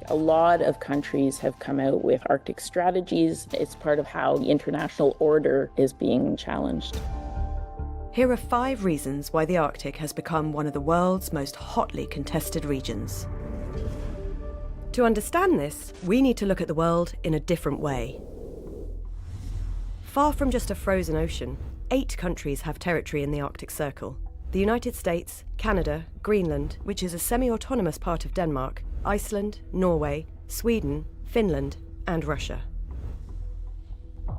A lot of countries have come out with Arctic strategies. It's part of how the international order is being challenged. Here are 5 reasons why the Arctic has become one of the world's most hotly contested regions. To understand this, we need to look at the world in a different way. Far from just a frozen ocean, 8 countries have territory in the Arctic Circle. The United States, Canada, Greenland, which is a semi-autonomous part of Denmark, Iceland, Norway, Sweden, Finland, and Russia.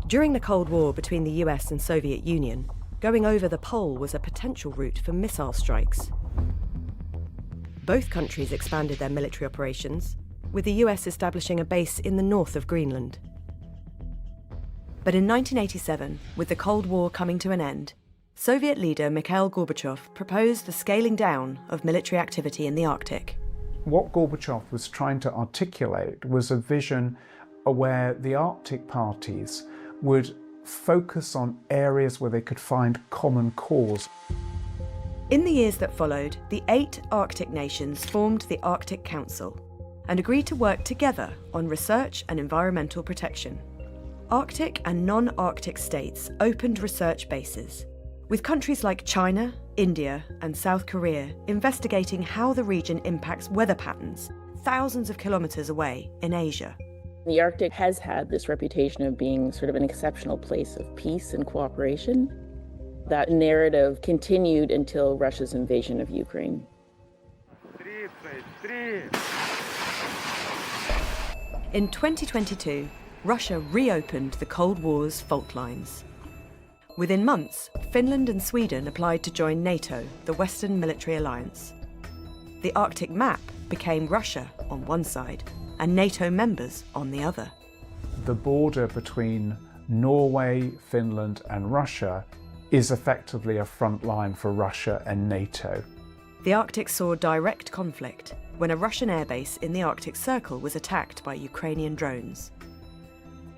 During the Cold War between the US and Soviet Union, going over the pole was a potential route for missile strikes. Both countries expanded their military operations, with the US establishing a base in the north of Greenland. But in 1987, with the Cold War coming to an end, Soviet leader Mikhail Gorbachev proposed the scaling down of military activity in the Arctic. What Gorbachev was trying to articulate was a vision where the Arctic parties would focus on areas where they could find common cause. In the years that followed, the 8 Arctic nations formed the Arctic Council and agreed to work together on research and environmental protection. Arctic and non-Arctic states opened research bases, with countries like China, India, and South Korea investigating how the region impacts weather patterns thousands of kilometers away in Asia. The Arctic has had this reputation of being sort of an exceptional place of peace and cooperation. That narrative continued until Russia's invasion of Ukraine. In 2022, Russia reopened the Cold War's fault lines. Within months, Finland and Sweden applied to join NATO, the Western military alliance. The Arctic map became Russia on one side and NATO members on the other. The border between Norway, Finland and Russia is effectively a front line for Russia and NATO. The Arctic saw direct conflict when a Russian airbase in the Arctic Circle was attacked by Ukrainian drones.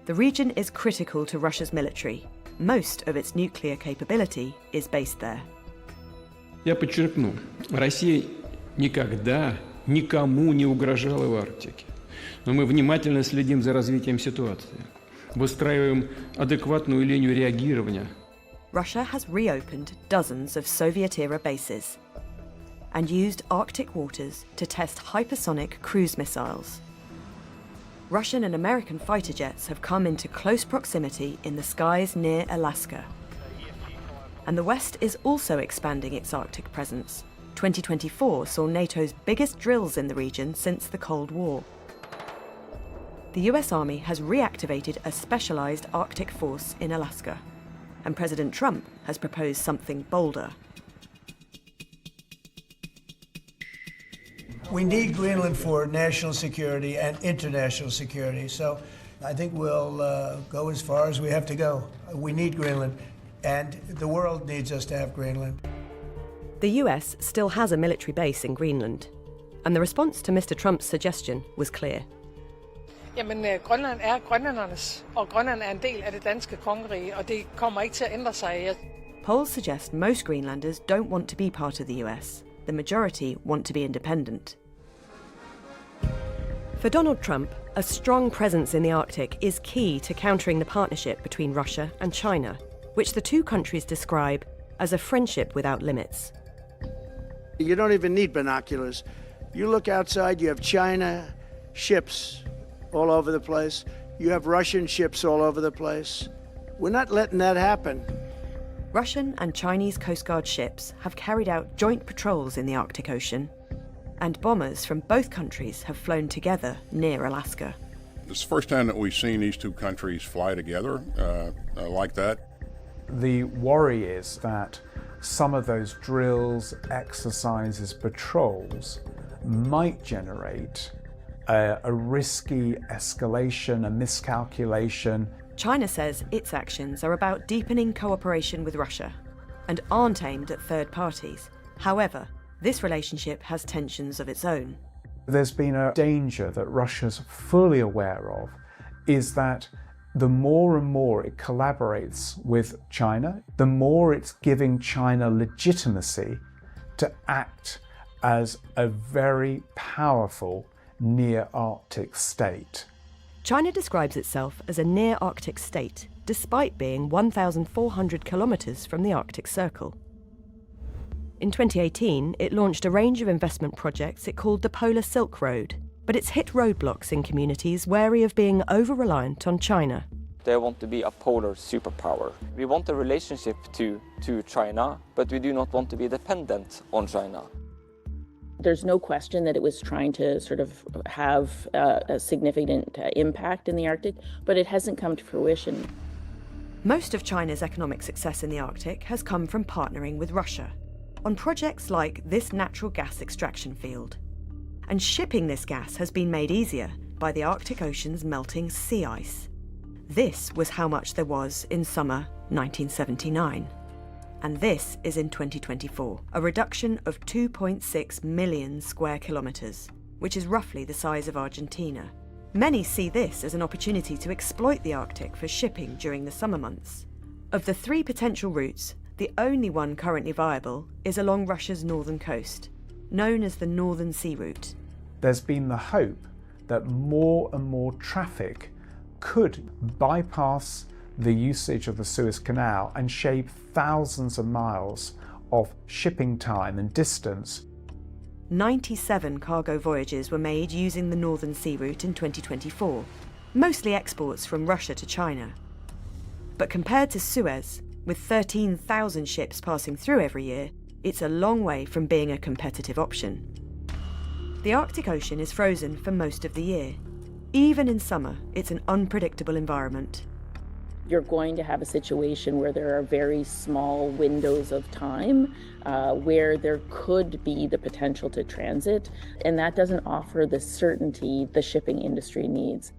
The region is critical to Russia's military. Most of its nuclear capability is based there. Я подчеркну, Россия никогда никому не угрожала в Арктике. Но мы внимательно следим за развитием ситуации, выстраиваем адекватную линию реагирования. Russia has reopened dozens of Soviet-era bases and used Arctic waters to test hypersonic cruise missiles. Russian and American fighter jets have come into close proximity in the skies near Alaska. And the West is also expanding its Arctic presence. 2024 saw NATO's biggest drills in the region since the Cold War. The US Army has reactivated a specialized Arctic force in Alaska, and President Trump has proposed something bolder. We need Greenland for national security and international security, so I think we'll go as far as we have to go. We need Greenland, and the world needs us to have Greenland. The US still has a military base in Greenland, and the response to Mr. Trump's suggestion was clear. Jamen, Grønland grønlændernes, og Grønland en del af det danske kongerige, og det kommer ikke til at ændre sig. Polls suggest most Greenlanders don't want to be part of the US. The majority want to be independent. For Donald Trump, a strong presence in the Arctic is key to countering the partnership between Russia and China, which the two countries describe as a friendship without limits. You don't even need binoculars. You look outside, you have China ships all over the place. You have Russian ships all over the place. We're not letting that happen. Russian and Chinese Coast Guard ships have carried out joint patrols in the Arctic Ocean, and bombers from both countries have flown together near Alaska. It's the first time that we've seen these two countries fly together like that. The worry is that some of those drills, exercises, patrols might generate a risky escalation, a miscalculation. China says its actions are about deepening cooperation with Russia and aren't aimed at third parties. However, this relationship has tensions of its own. There's been a danger that Russia's fully aware of, is that the more and more it collaborates with China, the more it's giving China legitimacy to act as a very powerful near-Arctic state. China describes itself as a near-Arctic state, despite being 1,400 kilometres from the Arctic Circle. In 2018, it launched a range of investment projects it called the Polar Silk Road, but it's hit roadblocks in communities wary of being over-reliant on China. They want to be a polar superpower. We want a relationship to China, but we do not want to be dependent on China. There's no question that it was trying to sort of have a significant impact in the Arctic, but it hasn't come to fruition. Most of China's economic success in the Arctic has come from partnering with Russia on projects like this natural gas extraction field. And shipping this gas has been made easier by the Arctic Ocean's melting sea ice. This was how much there was in summer 1979. And this is in 2024, a reduction of 2.6 million square kilometres, which is roughly the size of Argentina. Many see this as an opportunity to exploit the Arctic for shipping during the summer months. Of the 3 potential routes, the only one currently viable is along Russia's northern coast, known as the Northern Sea Route. There's been the hope that more and more traffic could bypass the usage of the Suez Canal and shave thousands of miles of shipping time and distance. 97 cargo voyages were made using the Northern Sea Route in 2024, mostly exports from Russia to China. But compared to Suez, with 13,000 ships passing through every year, it's a long way from being a competitive option. The Arctic Ocean is frozen for most of the year. Even in summer, it's an unpredictable environment. You're going to have a situation where there are very small windows of time where there could be the potential to transit, and that doesn't offer the certainty the shipping industry needs.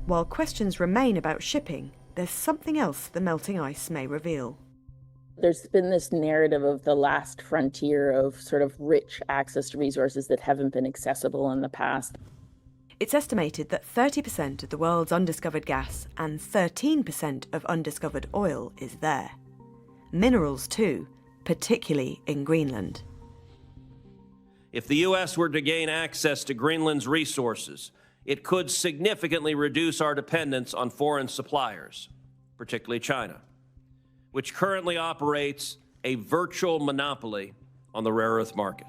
While questions remain about shipping, there's something else the melting ice may reveal. There's been this narrative of the last frontier of sort of rich access to resources that haven't been accessible in the past. It's estimated that 30% of the world's undiscovered gas and 13% of undiscovered oil is there. Minerals too, particularly in Greenland. If the U.S. were to gain access to Greenland's resources, it could significantly reduce our dependence on foreign suppliers, particularly China, which currently operates a virtual monopoly on the rare earth market.